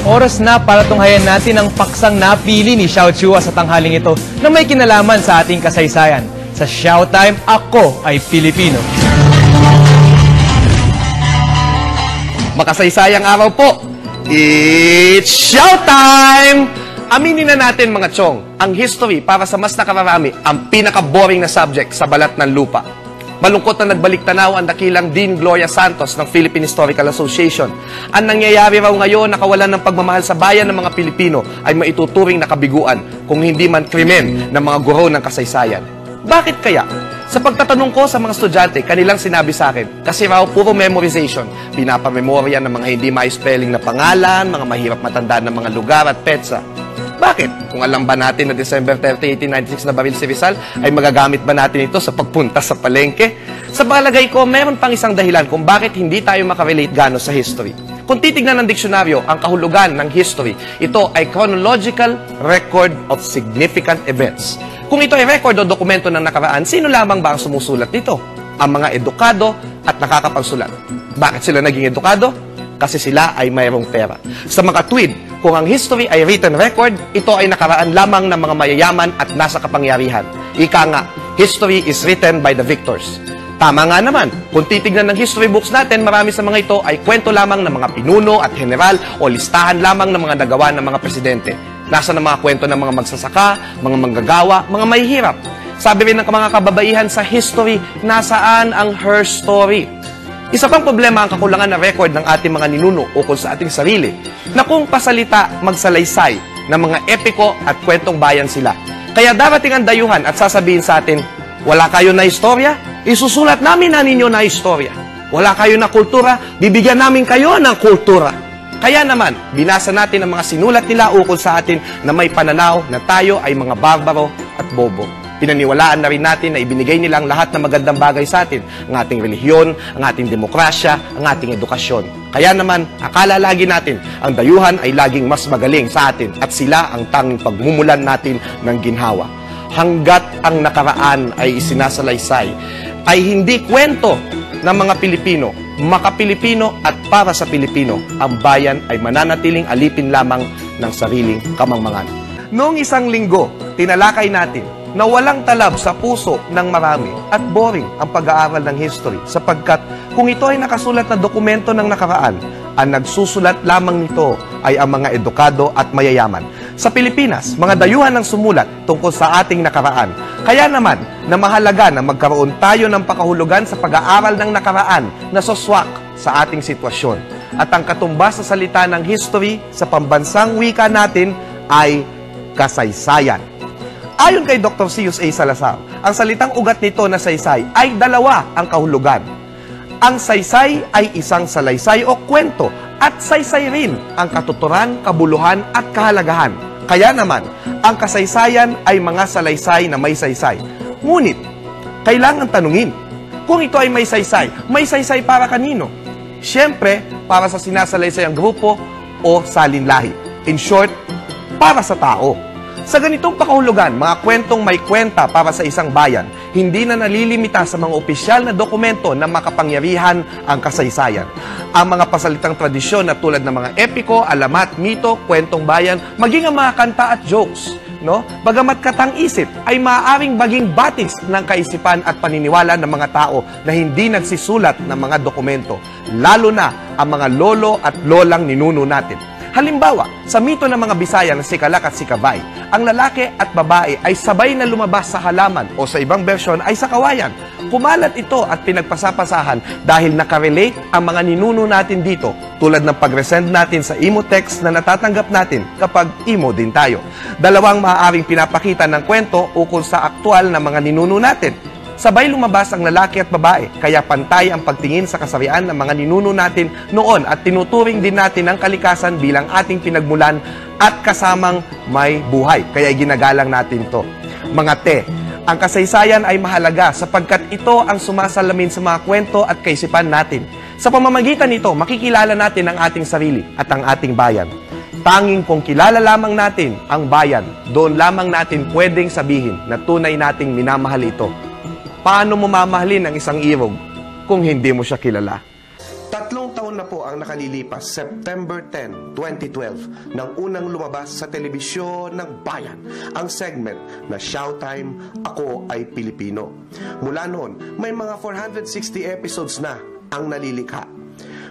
Oras na para tunghayan natin ang paksang napili ni Xiao Chua sa tanghaling ito na may kinalaman sa ating kasaysayan. Sa Showtime, ako ay Pilipino. Makasaysayang araw po! It's Showtime! Aminin na natin mga chong, ang history para sa mas nakararami ang pinaka-boring na subject sa balat ng lupa. Malungkot na nagbalik tanaw ang dakilang Dean Gloria Santos ng Philippine Historical Association. Ang nangyayari raw ngayon na kawalan ng pagmamahal sa bayan ng mga Pilipino ay maituturing na kabiguan kung hindi man krimen ng mga guro ng kasaysayan. Bakit kaya? Sa pagtatanong ko sa mga estudyante, kanilang sinabi sa akin, kasi raw puro memorization, pinapamemorya ng mga hindi ma-spelling na pangalan, mga mahirap matandaan ng mga lugar at petsa. Bakit? Kung alam ba natin na December 30, 1896 na baril si Rizal, ay magagamit ba natin ito sa pagpunta sa palengke? Sa palagay ko, meron pang isang dahilan kung bakit hindi tayo makarelate gano sa history. Kung titignan ng diksyonaryo ang kahulugan ng history, ito ay chronological record of significant events. Kung ito ay record o dokumento ng nakaraan, sino lamang ba ang sumusulat nito? Ang mga edukado at nakakapagsulat. Bakit sila naging edukado? Kasi sila ay mayroong pera. Sa mga tweed, kung ang history ay written record, ito ay nakaraan lamang ng mga mayayaman at nasa kapangyarihan. Ika nga, history is written by the victors. Tama nga naman, kung titignan ng history books natin, marami sa mga ito ay kwento lamang ng mga pinuno at general o listahan lamang ng mga nagawa ng mga presidente. Nasa ng mga kwento ng mga magsasaka, mga manggagawa, mga mahihirap. Sabi rin ng mga kababaihan sa history, nasaan ang her story? Isa pang problema ang kakulangan na record ng ating mga ninuno ukol sa ating sarili, na kung pasalita magsalaysay ng mga epiko at kwentong bayan sila. Kaya darating ang dayuhan at sasabihin sa atin, wala kayo na istorya? Isusulat namin na ninyo na istorya. Wala kayo na kultura? Bibigyan namin kayo ng kultura. Kaya naman, binasa natin ang mga sinulat nila ukol sa atin na may pananaw na tayo ay mga barbaro at bobo. Pinaniwalaan na rin natin na ibinigay nilang lahat ng magandang bagay sa atin, ang ating relihiyon, ang ating demokrasya, ang ating edukasyon. Kaya naman, akala lagi natin, ang dayuhan ay laging mas magaling sa atin at sila ang tanging pagmumulan natin ng ginhawa. Hanggat ang nakaraan ay isinasalaysay, ay hindi kwento ng mga Pilipino, maka-Pilipino at para sa Pilipino, ang bayan ay mananatiling alipin lamang ng sariling kamangmangan. Noong isang linggo, tinalakay natin na walang talab sa puso ng marami at boring ang pag-aaral ng history sapagkat kung ito ay nakasulat na dokumento ng nakaraan, ang nagsusulat lamang nito ay ang mga edukado at mayayaman. Sa Pilipinas, mga dayuhan ang sumulat tungkol sa ating nakaraan. Kaya naman, na mahalaga na magkaroon tayo ng pakahulugan sa pag-aaral ng nakaraan na soswak sa ating sitwasyon. At ang katumbas sa salita ng history sa pambansang wika natin ay kasaysayan. Ayon kay Dr. Cius A. Salazar, ang salitang ugat nito na saysay ay dalawa ang kahulugan. Ang saysay ay isang salaysay o kwento at saysay rin ang katuturan, kabuluhan at kahalagahan. Kaya naman, ang kasaysayan ay mga salaysay na may saysay. Ngunit, kailangan tanungin, kung ito ay may saysay para kanino? Siyempre, para sa sinasalaysayang grupo o salinlahi. In short, para sa tao. Sa ganitong pakahulugan, mga kwentong may kwenta para sa isang bayan, hindi na nalilimita sa mga opisyal na dokumento na makapangyarihan ang kasaysayan. Ang mga pasalitang tradisyon na tulad ng mga epiko, alamat, mito, kwentong bayan, maging ang mga kanta at jokes, no? Bagamat katang-isip, ay maaaring maging batis ng kaisipan at paniniwala ng mga tao na hindi nagsisulat ng mga dokumento, lalo na ang mga lolo at lolang ninuno natin. Halimbawa, sa mito ng mga Bisaya na si Kalak at si Kabay, ang lalaki at babae ay sabay na lumabas sa halaman o sa ibang bersyon ay sa kawayan. Kumalat ito at pinagpasapasahan dahil nakarelate ang mga ninuno natin dito tulad ng pag-resend natin sa imo text na natatanggap natin kapag imo din tayo. Dalawang maaaring pinapakita ng kwento ukol sa aktual na mga ninuno natin. Sabay lumabas ang lalaki at babae, kaya pantay ang pagtingin sa kasarian ng mga ninuno natin noon at tinuturing din natin ang kalikasan bilang ating pinagmulan at kasamang may buhay. Kaya ginagalang natin to. Mga te, ang kasaysayan ay mahalaga sapagkat ito ang sumasalamin sa mga kwento at kaisipan natin. Sa pamamagitan nito, makikilala natin ang ating sarili at ang ating bayan. Tanging kung kilala lamang natin ang bayan, doon lamang natin pwedeng sabihin na tunay nating minamahal ito. Paano mo mamahalin ang isang irog kung hindi mo siya kilala? 3 taon taon na po ang nakalilipas, September 10, 2012, nang unang lumabas sa telebisyon ng bayan ang segment na Showtime, Ako ay Pilipino. Mula noon, may mga 460 episodes na ang nalilikha.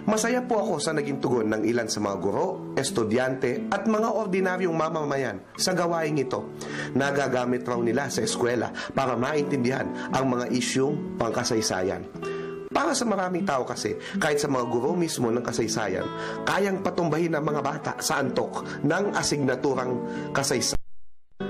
Masaya po ako sa naging tugon ng ilan sa mga guro, estudyante at mga ordinaryong mamamayan sa gawaing ito. Nagagamit raw nila sa eskwela para maintindihan ang mga isyung pangkasaysayan. Para sa maraming tao kasi, kahit sa mga guro mismo ng kasaysayan, kayang patumbahin ang mga bata sa antok ng asignaturang kasaysayan.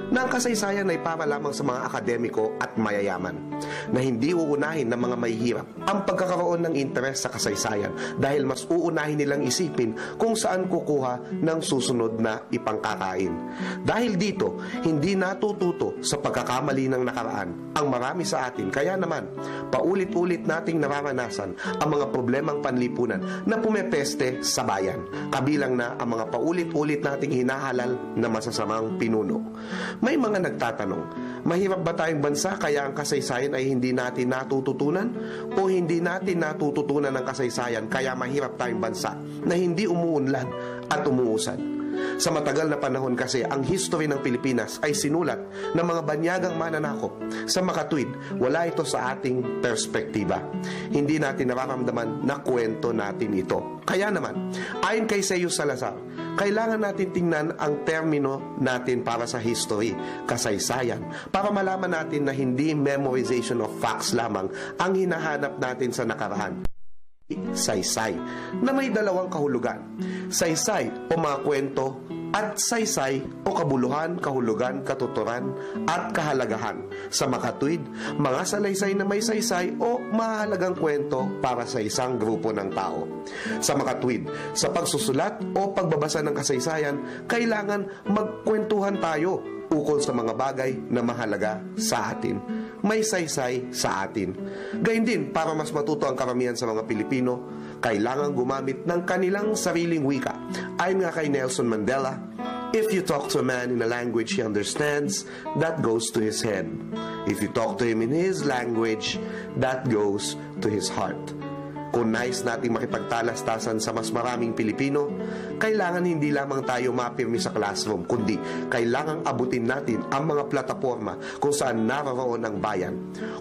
Na ang kasaysayan ay para lamang sa mga akademiko at mayayaman, na hindi uunahin ng mga mahihirap ang pagkakaroon ng interes sa kasaysayan dahil mas uunahin nilang isipin kung saan kukuha ng susunod na ipangkakain. Dahil dito, hindi natututo sa pagkakamali ng nakaraan ang marami sa atin, kaya naman paulit-ulit nating nararanasan ang mga problemang panlipunan na pumepeste sa bayan, kabilang na ang mga paulit-ulit nating hinahalal na masasamang pinuno. May mga nagtatanong, mahirap ba tayong bansa kaya ang kasaysayan ay hindi natin natututunan? O hindi natin natututunan ang kasaysayan kaya mahirap tayong bansa na hindi umuunlad at umuusad? Sa matagal na panahon kasi, ang history ng Pilipinas ay sinulat ng mga banyagang mananakop. Sa makatwid, wala ito sa ating perspektiba. Hindi natin nararamdaman na kwento natin ito. Kaya naman, ayon kay Seiyo Salazar, kailangan natin tingnan ang termino natin para sa history, kasaysayan, para malaman natin na hindi memorization of facts lamang ang hinahanap natin sa nakaraan. Saysay, na may dalawang kahulugan. Saysay o mga kwento at saysay o kabuluhan, kahulugan, katuturan at kahalagahan. Sa makatwid, mga salaysay na may saysay o mahalagang kwento para sa isang grupo ng tao. Sa makatwid, sa pagsusulat o pagbabasa ng kasaysayan, kailangan magkwentuhan tayo ukol sa mga bagay na mahalaga sa atin. May saysay sa atin. Gayun din, para mas matuto ang karamihan sa mga Pilipino, kailangan gumamit ng kanilang sariling wika. Ayon nga kay Nelson Mandela, if you talk to a man in a language he understands, that goes to his head. If you talk to him in his language, that goes to his heart. Kung nais nating makipagtalastasan sa mas maraming Pilipino, kailangan hindi lamang tayo mapirmi sa classroom, kundi kailangang abutin natin ang mga plataforma kung saan naroroon ang bayan,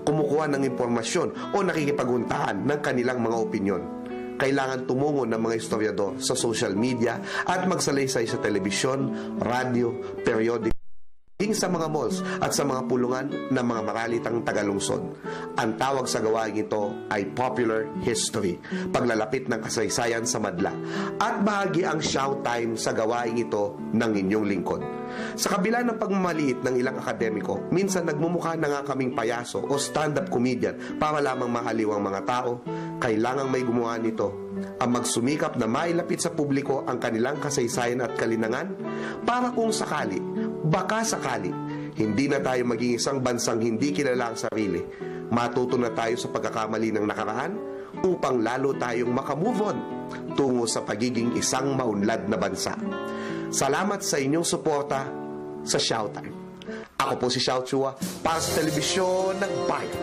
kumukuha ng impormasyon o nakikipaguntahan ng kanilang mga opinyon. Kailangan tumungo ng mga historiador sa social media at magsalaysay sa telebisyon, radyo, periodiko, sa mga malls at sa mga pulungan ng mga maralitang tagalungsod. Ang tawag sa gawain ito ay popular history, paglalapit ng kasaysayan sa madla, at bahagi ang Showtime sa gawain ito ng inyong lingkod. Sa kabila ng pagmamaliit ng ilang akademiko, minsan nagmumukha na nga kaming payaso o stand-up comedian para lamang mahaliw ang mga tao. Kailangang may gumawa nito, ang magsumikap na mailapit sa publiko ang kanilang kasaysayan at kalinangan, para kung sakali, baka sakali, hindi na tayo maging isang bansang hindi kilala ang sarili. Matuto na tayo sa pagkakamali ng nakaraan upang lalo tayong makamove on tungo sa pagiging isang maunlad na bansa. Salamat sa inyong suporta sa Showtime. Ako po si Xiao Chua para sa telebisyon ng bayan.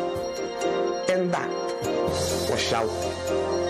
And that was Showtime.